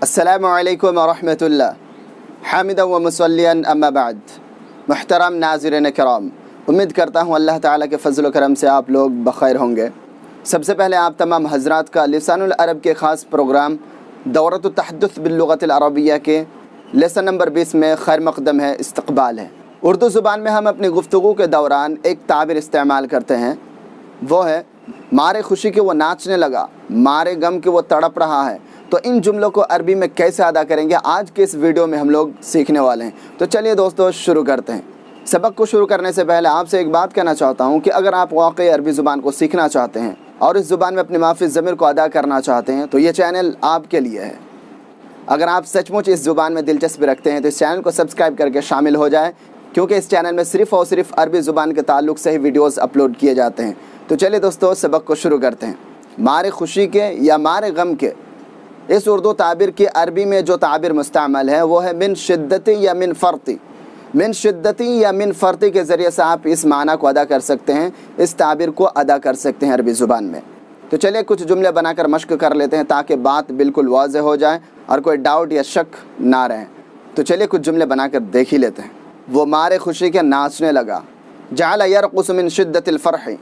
अस्सलामु अलैकुम व रहमतुल्लाह हामिदन व मुसल्लियन अम्मा बाद। मुहतरम नाज़रीन किराम, उम्मीद करता हूँ अल्लाह ताला के फजल व करम से आप लोग बखैर होंगे। सबसे पहले आप तमाम हजरात का लिसानुल अरब के ख़ास प्रोग्राम दौरतुत तहद्दुस बिल्लुग़तिल अरबिया के लेसन नंबर 20 में खैर मक़दम है, इस्तक़बाल है। उर्दू ज़ुबान में हम अपनी गुफ्तगू के दौरान एक ताबिर इस्तेमाल करते हैं, वो है मारे खुशी के वो नाचने लगा, मारे गम के वो तड़प रहा है। तो इन जुमलों को अरबी में कैसे अदा करेंगे, आज के इस वीडियो में हम लोग सीखने वाले हैं। तो चलिए दोस्तों शुरू करते हैं। सबक को शुरू करने से पहले आपसे एक बात कहना चाहता हूँ कि अगर आप वाकई अरबी ज़ुबान को सीखना चाहते हैं और इस ज़ुबान में अपनी माफ़ी ज़मीर को अदा करना चाहते हैं तो ये चैनल आपके लिए है। अगर आप सचमुच इस ज़ुबान में दिलचस्पी रखते हैं तो इस चैनल को सब्सक्राइब करके शामिल हो जाएँ, क्योंकि इस चैनल में सिर्फ़ और सिर्फ अरबी ज़ुबान के ताल्लुक़ से ही वीडियोज़ अपलोड किए जाते हैं। तो चलिए दोस्तों सबक को शुरू करते हैं। मारे खुशी के या मारे गम के इस उर्दू ताबिर की अरबी में जो ताबिर मुस्तअमल है वो है मिन शिद्दती या मिन फ़र्ती। मिन शिद्दती या मिन फ़र्ती के ज़रिए से आप इस माना को अदा कर सकते हैं, इस ताबिर को अदा कर सकते हैं अरबी ज़ुबान में। तो चलिए कुछ जुमले बनाकर मश्क कर लेते हैं ताकि बात बिल्कुल वाज़ेह हो जाए और कोई डाउट या शक ना रहे। तो चलिए कुछ जुमले बनाकर देख ही लेते हैं। वो मारे खुशी के नाचने लगा। जअल यरक़ुस मिन शिद्दतिल फ़रहि,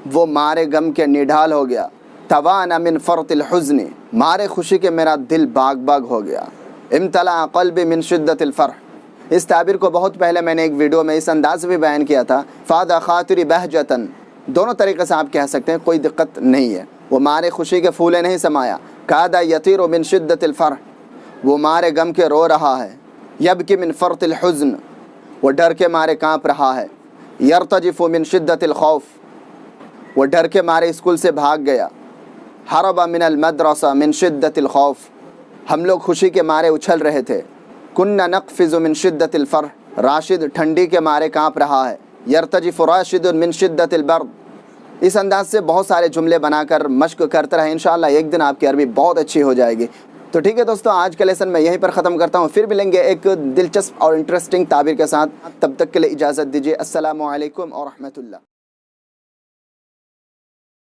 वो मारे गम के निढाल हो गया। तवाना मिन फ़रतिल हुज़्नि, मारे खुशी के मेरा दिल बाग बाग हो गया। इम्तला क़ल्बी मिन शिद्दतिल फ़रह, इस ताबिर को बहुत पहले मैंने एक वीडियो में इस अंदाज़ में बयान किया था। फ़ादा ख़ातिरी बहजतन, दोनों तरीक़े से आप कह सकते हैं, कोई दिक्कत नहीं है। वो मारे खुशी के फूले नहीं समाया। कादा यतीरु मिन शिद्दतिल फ़रह, वो मारे गम के रो रहा है। यबकी मिन फ़रतिल हुज़्न, वो डर के मारे काँप रहा है। यरतजिफ़ु मिन शिद्दतिल खौफ़, वो डर के मारे स्कूल से भाग गया। हरबा मिनल मदरसा मिन शिद्दतिल खौफ, हम लोग खुशी के मारे उछल रहे थे। कुन्ना नक़फ़िज़ु मिन शिद्दतिल फ़रह, राशिद ठंडी के मारे काँप रहा है। यरतजिफ़ु राशिदुन मिन शिद्दतिल बर्द। इस अंदाज से बहुत सारे जुमले बनाकर मश्क करते रहें, इंशाअल्लाह एक दिन आपकी अरबी बहुत अच्छी हो जाएगी। तो ठीक है दोस्तों, आज का लेसन मैं यहीं पर ख़त्म करता हूँ। फिर मिलेंगे एक दिलचस्प और इंटरेस्टिंग ताबीर के साथ। तब तक के लिए इजाज़त दीजिए। अस्सलामु अलैकुम व रहमतुल्लाह।